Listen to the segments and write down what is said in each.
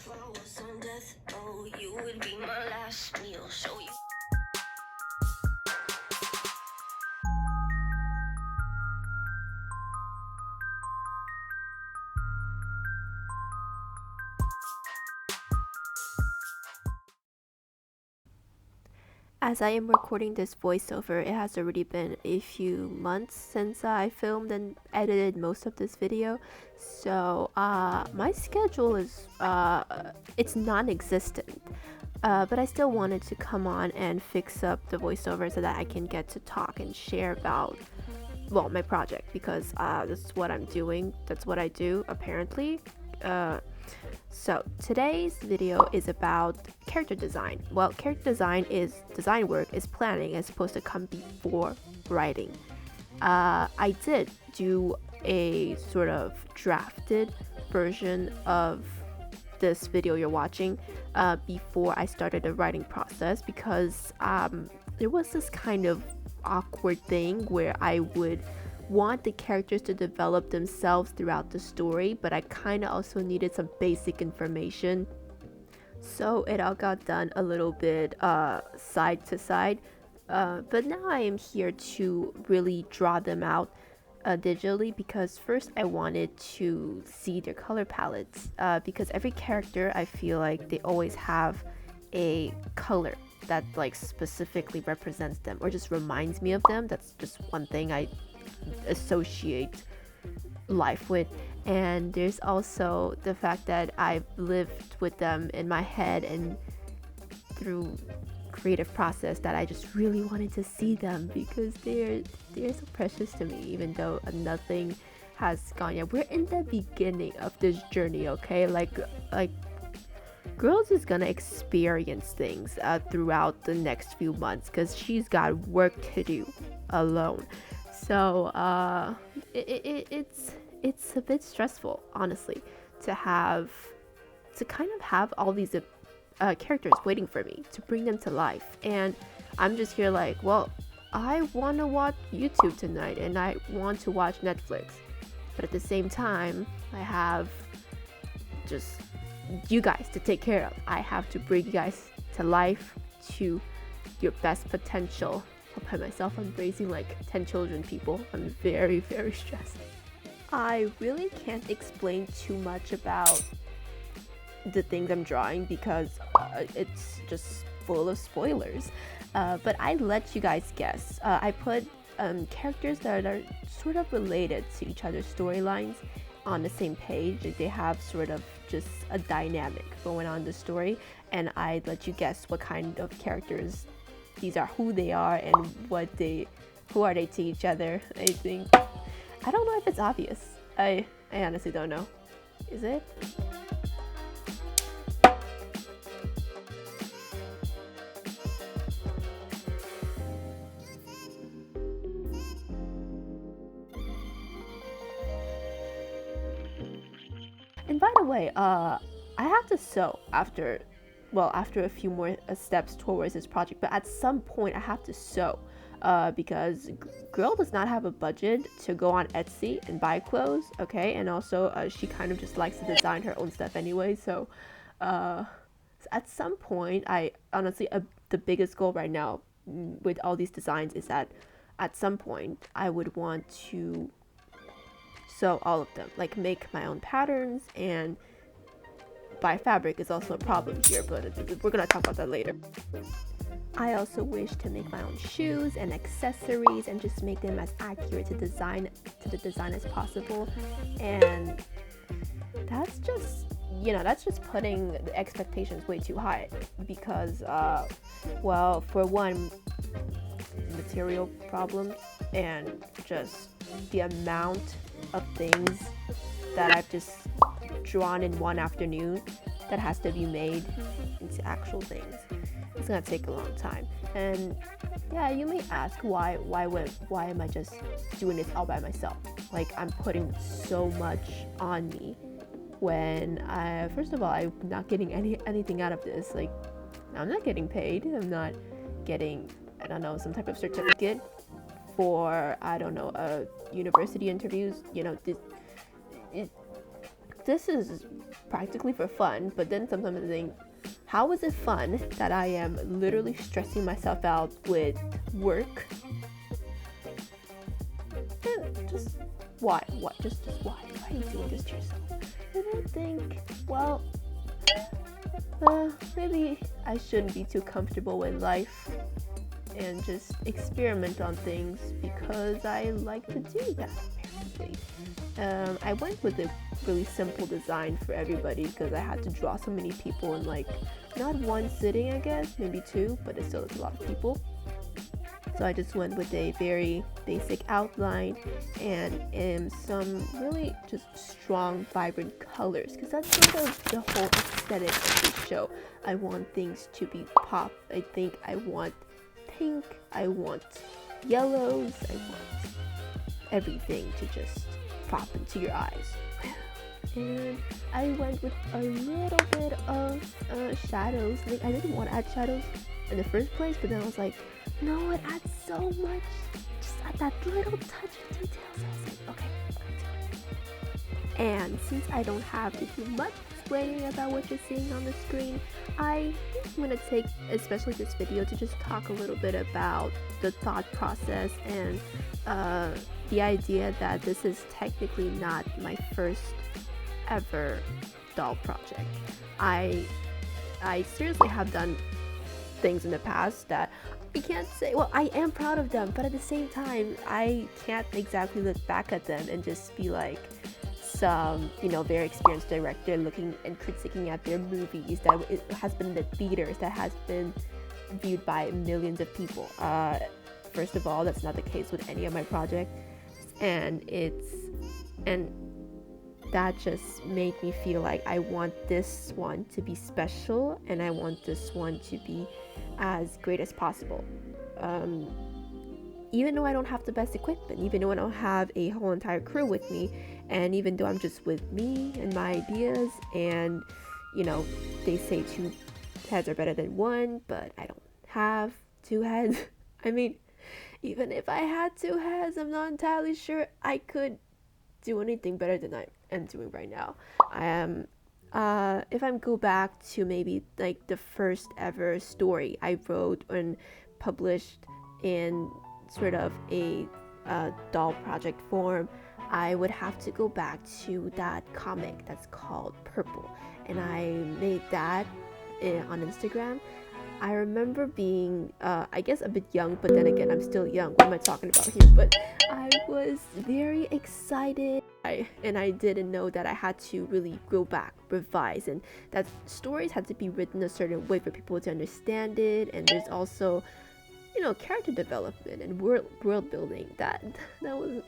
If I was on death row, you would be my last meal. Show you. As I am recording this voiceover, it has already been a few months since I filmed and edited most of this video. So my schedule is it's non-existent. But I still wanted to come on and fix up the voiceover so that I can get to talk and share about, well, my project, because that's what I'm doing. That's what I do apparently. So today's video is about character design. Well, character design work is planning as supposed to come before writing. I did do a sort of drafted version of this video you're watching before I started the writing process, because there was this kind of awkward thing where I would want the characters to develop themselves throughout the story, but I kind of also needed some basic information. So it all got done a little bit side to side. But now I am here to really draw them out digitally, because first I wanted to see their color palettes, because every character, I feel like they always have a color that like specifically represents them or just reminds me of them. That's just one thing I associate life with. And there's also the fact that I've lived with them in my head and through creative process, that I just really wanted to see them because they're so precious to me, even though nothing has gone yet. We're in the beginning of this journey, okay? Like Girls is gonna experience things throughout the next few months, because she's got work to do alone. So it's a bit stressful, honestly, to kind of have all these characters waiting for me to bring them to life, and I'm just here like, well, I want to watch YouTube tonight and I want to watch Netflix, but at the same time I have just you guys to take care of. I have to bring you guys to life to your best potential. By myself, I'm raising like 10 children, people. I'm very, very stressed. I really can't explain too much about the things I'm drawing because it's just full of spoilers. But I let you guys guess. I put characters that are sort of related to each other's storylines on the same page. They have sort of just a dynamic going on in the story, and I let you guess what kind of characters these are, who they are, and who are they to each other. I don't know if it's obvious. I honestly don't know. Is it? And by the way, I have to sew after a few more steps towards this project, but at some point I have to sew because girl does not have a budget to go on Etsy and buy clothes, okay? And also she kind of just likes to design her own stuff anyway, so at some point, I honestly, the biggest goal right now with all these designs is that at some point I would want to sew all of them, like make my own patterns, and buy fabric is also a problem here, but we're gonna talk about that later. I also wish to make my own shoes and accessories and just make them as accurate to the design as possible. And that's just putting the expectations way too high, because well, for one, material problems and just the amount of things that I've just drawn in one afternoon that has to be made into actual things. It's gonna take a long time. And yeah, you may ask why am I just doing this all by myself? Like, I'm putting so much on me when first of all, I'm not getting anything out of this. Like, I'm not getting paid. I'm not getting, I don't know, some type of certificate for, I don't know, university interviews. this is practically for fun, but then sometimes I think, how is it fun that I am literally stressing myself out with work? And just why? Just why? Why are you doing this to yourself? And I think, well, maybe I shouldn't be too comfortable with life and just experiment on things because I like to do that, apparently. I went with a really simple design for everybody because I had to draw so many people in like not one sitting, I guess, maybe two, but it still is a lot of people. So I just went with a very basic outline and some really just strong, vibrant colors because that's sort of the whole aesthetic of the show. I want things to be pop. I think I want pink, I want yellows, I want everything to just pop into your eyes. And I went with a little bit of shadows. Like, I didn't want to add shadows in the first place, but then I was like, no, it adds so much. Just add that little touch of detail. So I was like, okay, I'm gonna do it. And since I don't have to do much explaining about what you're seeing on the screen, I think I'm gonna take, especially this video, to just talk a little bit about the thought process and the idea that this is technically not my first ever doll project. I seriously have done things in the past that I can't say, well, I am proud of them, but at the same time, I can't exactly look back at them and just be like some, very experienced director looking and critiquing at their movies that it has been in the theaters, that has been viewed by millions of people. First of all, that's not the case with any of my projects, and that just made me feel like I want this one to be special and I want this one to be as great as possible. Even though I don't have the best equipment, even though I don't have a whole entire crew with me, and even though I'm just with me and my ideas, and they say 2 heads are better than 1, but I don't have 2 heads. I mean, even if I had 2 heads, I'm not entirely sure I could do anything better than I am doing right now. If I go back to maybe like the first ever story I wrote and published in sort of a doll project form, I would have to go back to that comic that's called Purple, and I made that on Instagram. I remember being, I guess, a bit young, but then again, I'm still young. What am I talking about here? But I was very excited, and I didn't know that I had to really go back, revise, and that stories had to be written a certain way for people to understand it. And there's also, character development and world building. That was.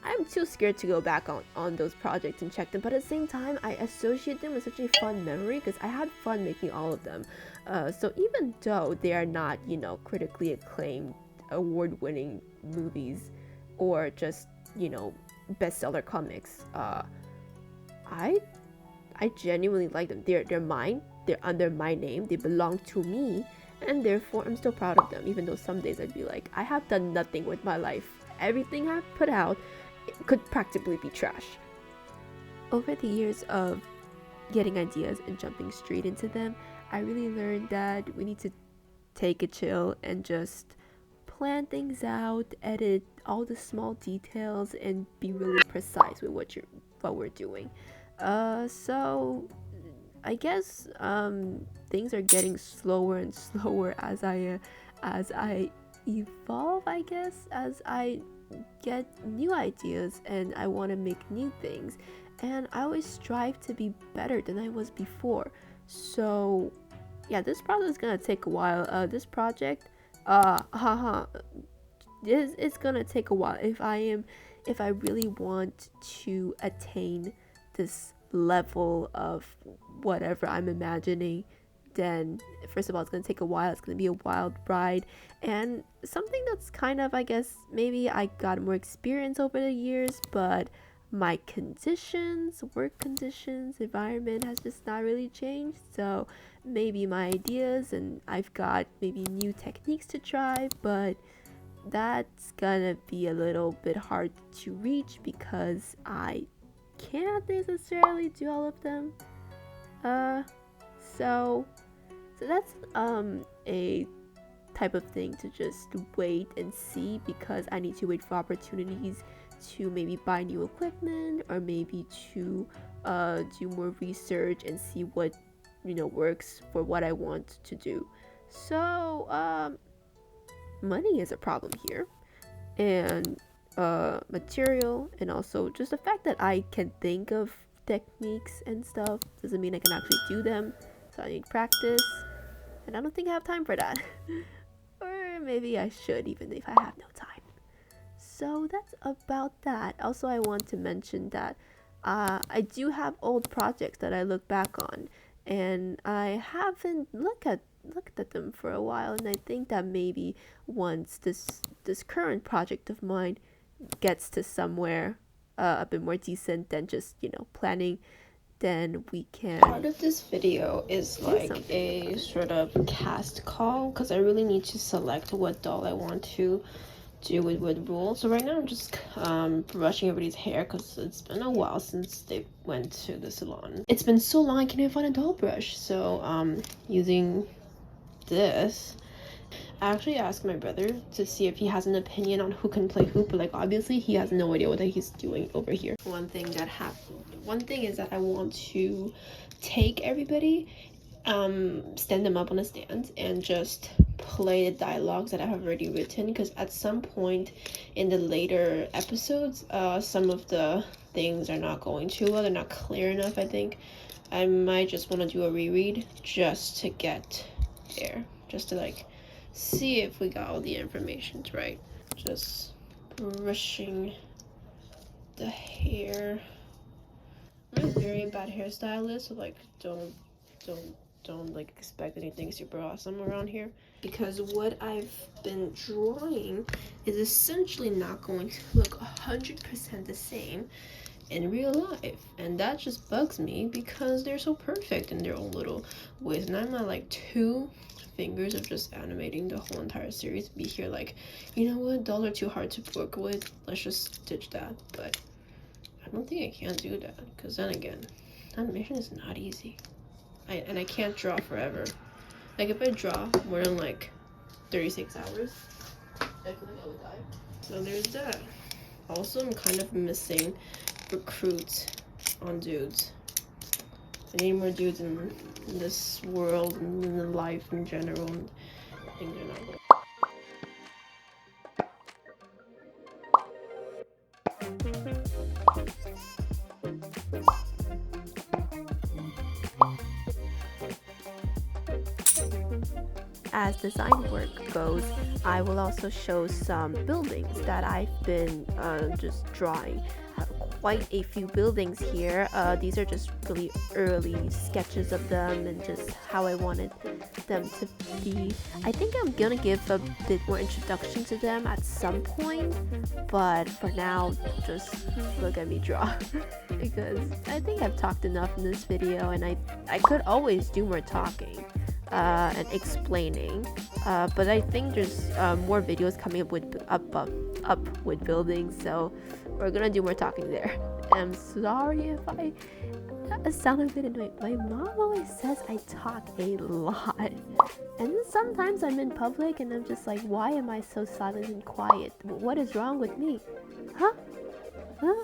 I'm too scared to go back on those projects and check them, but at the same time, I associate them with such a fun memory because I had fun making all of them. So even though they are not, critically acclaimed, award-winning movies or just, bestseller comics, I genuinely like them. They're mine. They're under my name. They belong to me, and therefore I'm still proud of them. Even though some days I'd be like, I have done nothing with my life. Everything I've put out could practically be trash. Over the years of getting ideas and jumping straight into them, I really learned that we need to take a chill and just plan things out, edit all the small details, and be really precise with what we're doing. So I guess things are getting slower and slower as I evolve, I guess, as I get new ideas and I want to make new things, and I always strive to be better than I was before. So yeah, this process is gonna take a while. This project it's gonna take a while if I really want to attain this level of whatever I'm imagining. Then first of all, it's going to take a while. It's going to be a wild ride, and something that's kind of, I guess, maybe I got more experience over the years, but my work conditions, environment has just not really changed. So maybe my ideas, and I've got maybe new techniques to try, but that's gonna be a little bit hard to reach because I can't necessarily do all of them. So that's a type of thing to just wait and see, because I need to wait for opportunities to maybe buy new equipment, or maybe to do more research and see what works for what I want to do. So money is a problem here, and material, and also just the fact that I can think of techniques and stuff doesn't mean I can actually do them. So I need practice, and I don't think I have time for that. Or maybe I should, even if I have no time. So that's about that. Also, I want to mention that I do have old projects that I look back on, and I haven't looked at them for a while, and I think that maybe once this current project of mine gets to somewhere a bit more decent than just planning, then we can. Part of this video is like a sort of cast call, because I really need to select what doll I want to do with what rule. So right now I'm just brushing everybody's hair, because it's been a while since they went to the salon. It's been so long I can't even find a doll brush, so using this. I actually asked my brother to see if he has an opinion on who can play who, but like obviously he has no idea what he's doing over here. One thing is that I want to take everybody, stand them up on a stand, and just play the dialogues that I have already written, because at some point in the later episodes, some of the things are not going too well, they're not clear enough. I think I might just want to do a reread just to get there, just to like see if we got all the information right. Just brushing the hair. I'm a very bad hairstylist, so like don't like expect anything super awesome around here, because what I've been drawing is essentially not going to look 100% the same in real life, and that just bugs me because they're so perfect in their own little ways, and I'm at like 2 fingers of just animating the whole entire series. Be here like, you know what, dolls are too hard to work with, let's just stitch that. But I don't think I can do that, because then again, animation is not easy. I can't draw forever. Like if I draw more than like 36 hours, I feel like I would die. So there's that. Also, I'm kind of missing recruits on dudes. I need more dudes in this world and in life in general, and I think they're not good. As design work goes, I will also show some buildings that I've been just drawing. I have quite a few buildings here. These are just really early sketches of them and just how I wanted them to be. I think I'm gonna give a bit more introduction to them at some point, but for now, just look at me draw. Because I think I've talked enough in this video, and I could always do more talking and explaining, but I think there's more videos coming up with buildings, so we're gonna do more talking there. I'm sorry if I sound a bit annoying. My mom always says I talk a lot, and sometimes I'm in public and I'm just like, why am I so silent and quiet? What is wrong with me? Huh? Am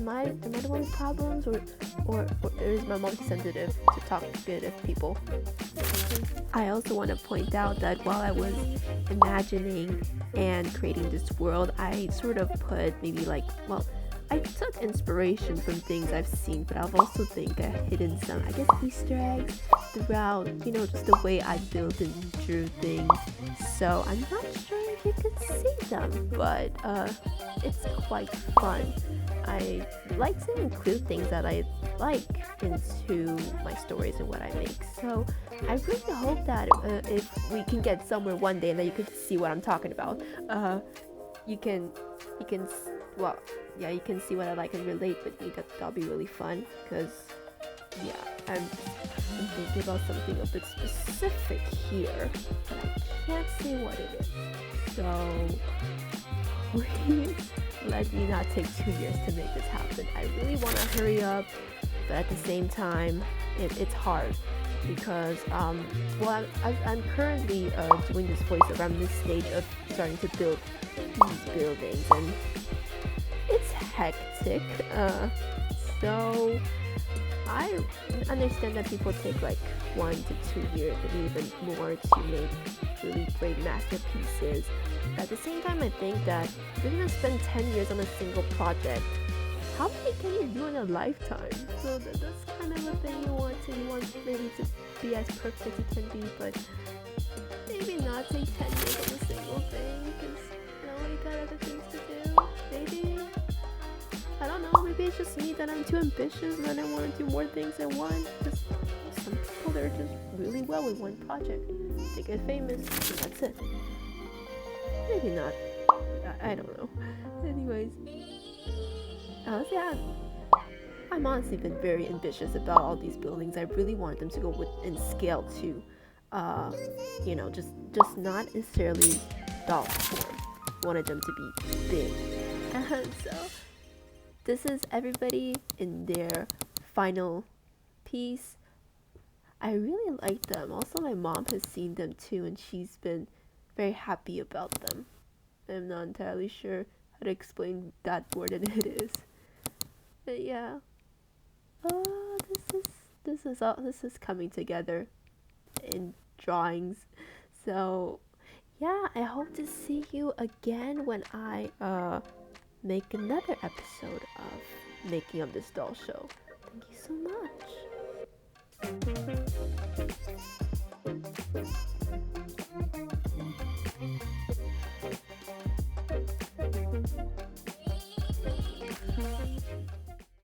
I the one with problems, or is my mom sensitive to talkative people? I also want to point out that while I was imagining and creating this world, I sort of put maybe like, well, I took inspiration from things I've seen, but I've also hidden some, I guess, Easter eggs throughout, just the way I built and drew things. So I'm not sure if you could see them, but it's quite fun. I like to include things that I like into my stories and what I make. So I really hope that if we can get somewhere one day and that you could see what I'm talking about, you can see what I like and relate with me. That'll be really fun, because yeah, I'm thinking about something a bit specific here, but I can't say what it is. So please let me not take 2 years to make this happen. I really want to hurry up, but at the same time, it's hard because well, I'm currently doing this voiceover. I'm in this stage of starting to build these buildings, and it's hectic. So I understand that people take like 1 to 2 years, maybe even more, to make really great masterpieces. But at the same time, I think that if you're gonna spend 10 years on a single project, how many can you do in a lifetime? So that's kind of a thing you want maybe to be as perfect as you can be, but maybe not take 10 years on a single thing, because you got other things to do. Maybe, I don't know, maybe it's just me that I'm too ambitious and I want to do more things at once. Because some people, they're just really well with one project. They get famous and that's it. Maybe not. I don't know. Anyways, yeah, I'm honestly been very ambitious about all these buildings. I really want them to go in scale too. Just not necessarily doll form. Wanted them to be big. And so this is everybody in their final piece. I really like them. Also, my mom has seen them too, and she's been very happy about them. I'm not entirely sure how to explain that more than it is. But yeah. This is coming together in drawings. So yeah, I hope to see you again when I make another episode of Making of This Doll Show. Thank you so much.